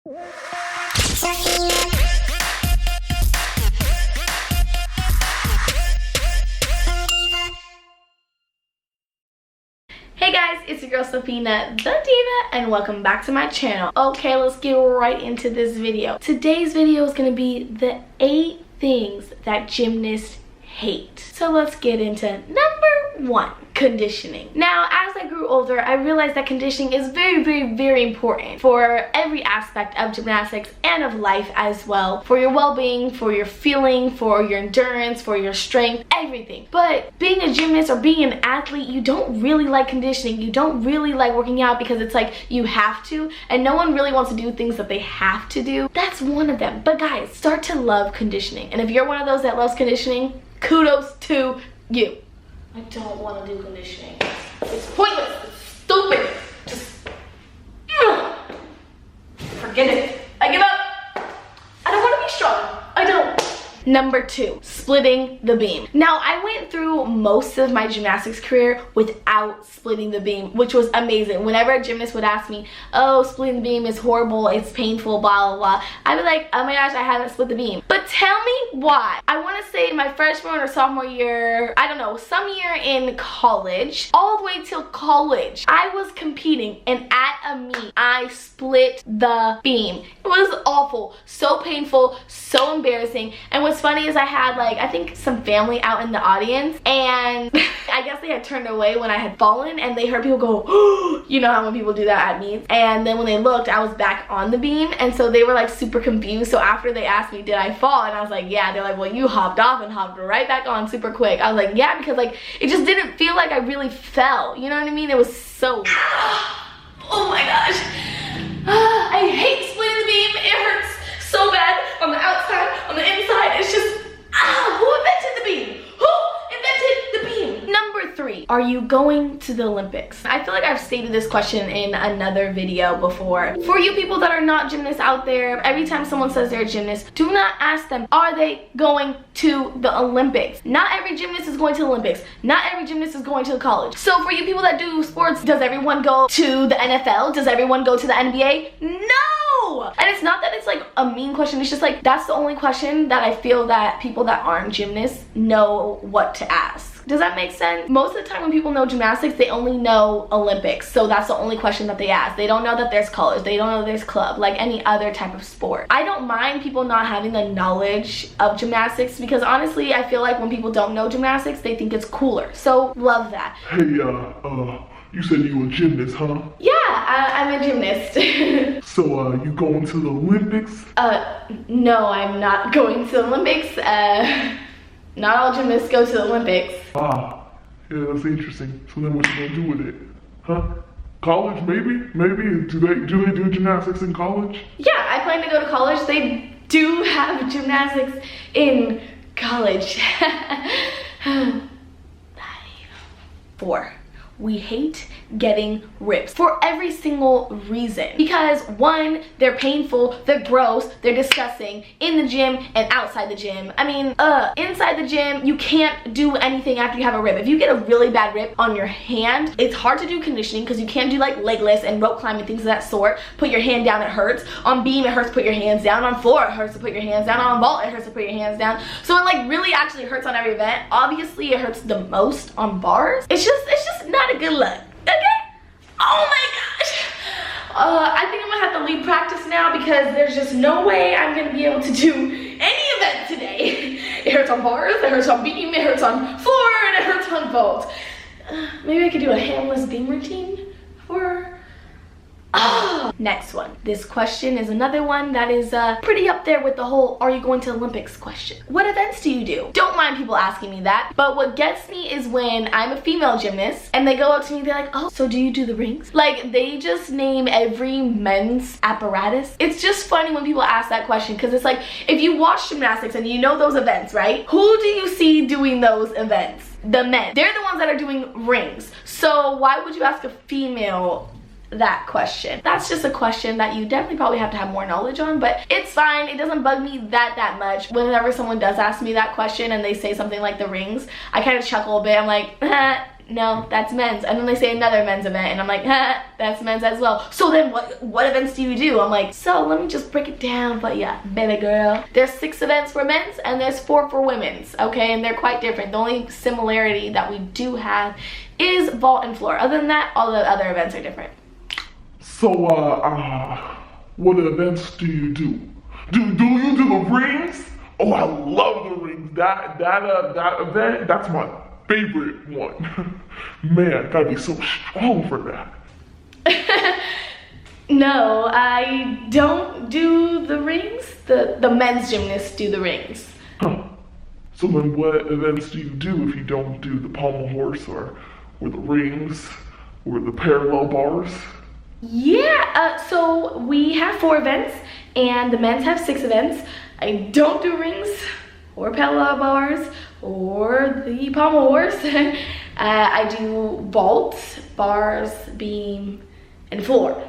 Hey guys, it's your girl Safina, the Diva, and welcome back to my channel. Okay, let's get right into this video. Today's video is going to be the 8 things that gymnasts hate. So let's get into number 1, conditioning. Now, as I grew older, I realized that conditioning is very important for every aspect of gymnastics and of life as well. For your well-being, for your feeling, for your endurance, for your strength, everything. But being a gymnast or being an athlete, you don't really like conditioning. You don't really like working out because it's like you have to, and no one really wants to do things that they have to do. That's one of them. But guys, start to love conditioning. And if you're one of those that loves conditioning, kudos to you. I don't want to do conditioning. It's pointless. It's stupid. Just forget it. I give up. I don't want to be strong. I don't. Number 2, splitting the beam. Now, I went through most of my gymnastics career without splitting the beam, which was amazing. Whenever a gymnast would ask me, oh, splitting the beam is horrible, it's painful, blah, blah, blah, I'd be like, oh my gosh, I haven't split the beam. But tell me why. I want to say my freshman or sophomore year, I don't know, some year in college, all the way till college, I was competing, and at a meet, I split the beam. It was awful, so painful, so embarrassing. And what's funny is I had I think some family out in the audience, and I guess they had turned away when I had fallen, and they heard people go, oh, you know how when people do that at meets, and then when they looked, I was back on the beam, and so they were like super confused. So after they asked me, did I fall? And I was like, yeah. They're like, well, you hopped off and hopped right back on super quick. I was like, yeah, because it just didn't feel like I really fell, you know what I mean? It was so oh my gosh. I hate splitting the beam. It hurts so bad on the outside, on the inside. It's just, who invented the beam? Who invented the beam? Number 3, are you going to the Olympics? I feel like I've stated this question in another video before. For you people that are not gymnasts out there, every time someone says they're a gymnast, do not ask them, are they going to the Olympics? Not every gymnast is going to the Olympics. Not every gymnast is going to college. So for you people that do sports, does everyone go to the NFL? Does everyone go to the NBA? No! And it's not that it's like a mean question, it's just like that's the only question that I feel that people that aren't gymnasts know what to ask. Does that make sense? Most of the time when people know gymnastics, they only know Olympics, so that's the only question that they ask. They don't know that there's college, they don't know there's club, like any other type of sport. I don't mind people not having the knowledge of gymnastics because honestly, I feel like when people don't know gymnastics, they think it's cooler, so love that. Hey, you said you were a gymnast, huh? Yeah, I'm a gymnast. So, you going to the Olympics? No, I'm not going to the Olympics. Not all gymnasts go to the Olympics. Ah, yeah, that's interesting. So then what you gonna do with it? Huh? College, maybe? Maybe? Do they do gymnastics in college? Yeah, I plan to go to college. They do have gymnastics in college. 4, we hate getting rips for every single reason. Because 1, they're painful, they're gross, they're disgusting in the gym and outside the gym. I mean, inside the gym, you can't do anything after you have a rip. If you get a really bad rip on your hand, it's hard to do conditioning because you can't do like leg lifts and rope climbing, things of that sort. Put your hand down, it hurts. On beam, it hurts to put your hands down. On floor, it hurts to put your hands down. On vault, it hurts to put your hands down. So it really actually hurts on every event. Obviously, it hurts the most on bars. It's just not a good look. Okay? Oh my gosh. I think I'm gonna have to leave practice now because there's just no way I'm gonna be able to do any event today. It hurts on bars, it hurts on beam, it hurts on floor, and it hurts on vault. Maybe I could do a handless beam routine for... Next one. This question is another one that is pretty up there with the whole are you going to the Olympics question. What events do you do? Don't mind people asking me that, but what gets me is when I'm a female gymnast and they go up to me, they're like, oh, so do you do the rings? Like, they just name every men's apparatus. It's just funny when people ask that question because it's like, if you watch gymnastics and you know those events, right? Who do you see doing those events? The men. They're the ones that are doing rings. So why would you ask a female that question? That's just a question that you definitely probably have to have more knowledge on, but it's fine. It doesn't bug me that much. Whenever someone does ask me that question and they say something like the rings, I kind of chuckle a bit. I'm like, no, that's men's. And then they say another men's event, and I'm like, that's men's as well. So then what events do you do? I'm like, so let me just break it down. But yeah, baby girl, there's 6 events for men's and there's 4 for women's, okay? And they're quite different. The only similarity that we do have is vault and floor. Other than that, all the other events are different. So, what events do you do? Do you do the rings? Oh, I love the rings. That event, that's my favorite one. Man, gotta be so strong for that. No, I don't do the rings. The men's gymnasts do the rings. Huh. So then what events do you do if you don't do the pommel horse or the rings or the parallel bars? Yeah, so we have 4 events and the men's have 6 events. I don't do rings or parallel bars or the pommel horse. I do vault, bars, beam, and floor.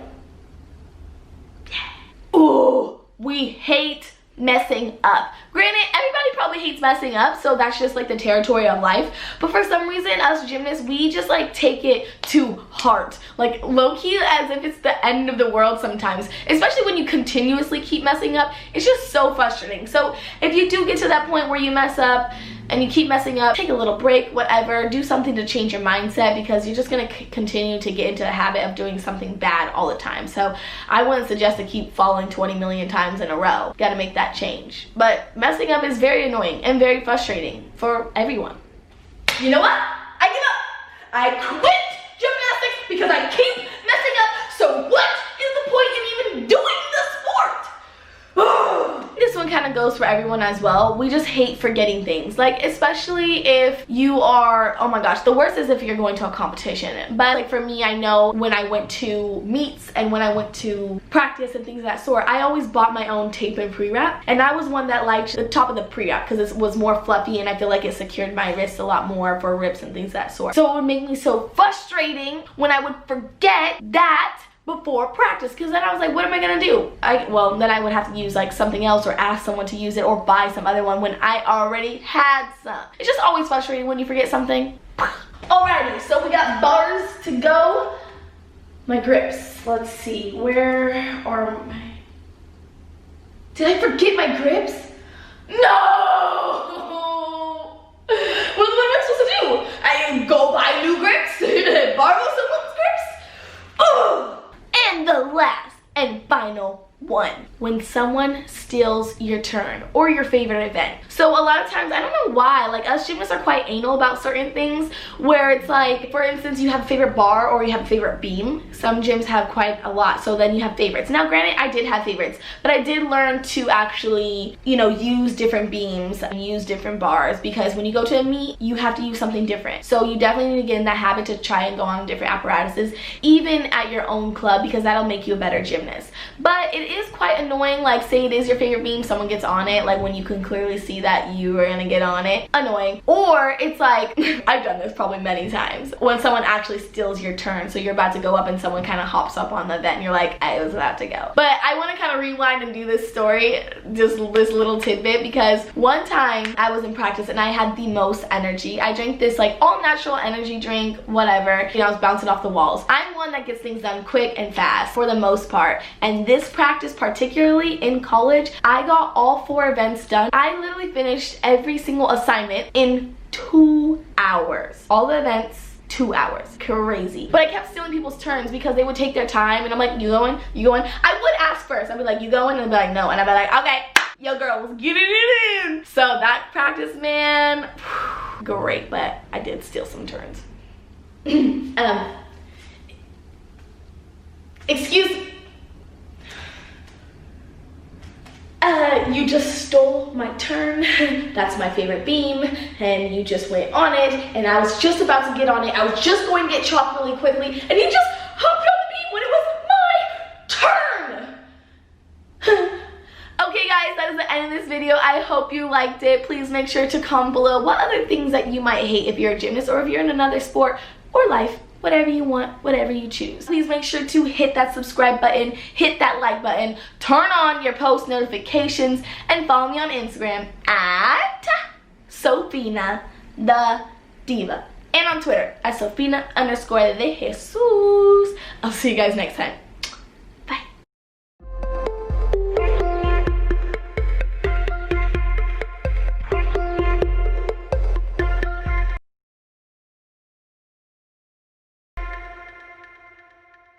Yeah. Ooh, we hate messing up. Granted, everybody probably hates messing up, so that's just like the territory of life. But for some reason, us gymnasts, we just like take it to heart. Like low-key as if it's the end of the world sometimes. Especially when you continuously keep messing up. It's just so frustrating. So if you do get to that point where you mess up and you keep messing up, take a little break, whatever. Do something to change your mindset because you're just going to continue to get into the habit of doing something bad all the time. So I wouldn't suggest to keep falling 20 million times in a row. Got to make that change. But messing up is very annoying and very frustrating for everyone. You know what? I give up. I quit gymnastics because I keep messing up. So what is the point in even doing the sport? This one kind of goes for everyone as well. We just hate forgetting things. Like, especially if you are, oh my gosh, the worst is if you're going to a competition. But like for me, I know when I went to meets and when I went to practice and things of that sort, I always bought my own tape and pre-wrap. And I was one that liked the top of the pre-wrap because it was more fluffy and I feel like it secured my wrist a lot more for rips and things of that sort. So it would make me so frustrating when I would forget that before practice, because then I was like, what am I gonna do? Well, then I would have to use like something else or ask someone to use it or buy some other one when I already had some. It's just always frustrating when you forget something. Alrighty, so we got bars to go. My grips, let's see, where are my... Did I forget my grips? No! What am I supposed to do? I go buy new grips? Borrow someone's grips? Oh! And the last and final one, when someone steals your turn or your favorite event. So a lot of times, I don't know why, like us gymnasts are quite anal about certain things where it's like, for instance, you have a favorite bar or you have a favorite beam. Some gyms have quite a lot, so then you have favorites. Now granted, I did have favorites, but I did learn to actually, you know, use different beams and use different bars because when you go to a meet, you have to use something different. So you definitely need to get in that habit to try and go on different apparatuses, even at your own club, because that'll make you a better gymnast. But it is quite annoying, like say it is your favorite beam, someone gets on it, like when you can clearly see that you are gonna get on it. Annoying. Or it's like, I've done this probably many times, when someone actually steals your turn, so you're about to go up and someone kind of hops up on the event and you're like, I was about to go. But I want to kind of rewind and do this story, just this little tidbit, because one time I was in practice and I had the most energy. I drank this like all natural energy drink, whatever, you know, I was bouncing off the walls. I'm one that gets things done quick and fast for the most part, and this practice particularly in college, I got all 4 events done. I literally finished every single assignment in 2 hours. All the events, 2 hours. Crazy. But I kept stealing people's turns because they would take their time and I'm like, you going? You going? I would ask first. I'd be like, you going? And they'd be like, no. And I'd be like, okay, yo girl was getting it in. So that practice, man, great, but I did steal some turns. Excuse me. You just stole my turn. That's my favorite beam, and you just went on it, and I was just about to get on it. I was just going to get chopped really quickly, and you just hopped on the beam when it was my turn. Okay guys, that is the end of this video. I hope you liked it. Please make sure to comment below what other things that you might hate if you're a gymnast or if you're in another sport or life. Whatever you want, whatever you choose. Please make sure to hit that subscribe button, hit that like button, turn on your post notifications, and follow me on Instagram at Sophina the Diva. and on Twitter at Sofina_de Jesus. I'll see you guys next time.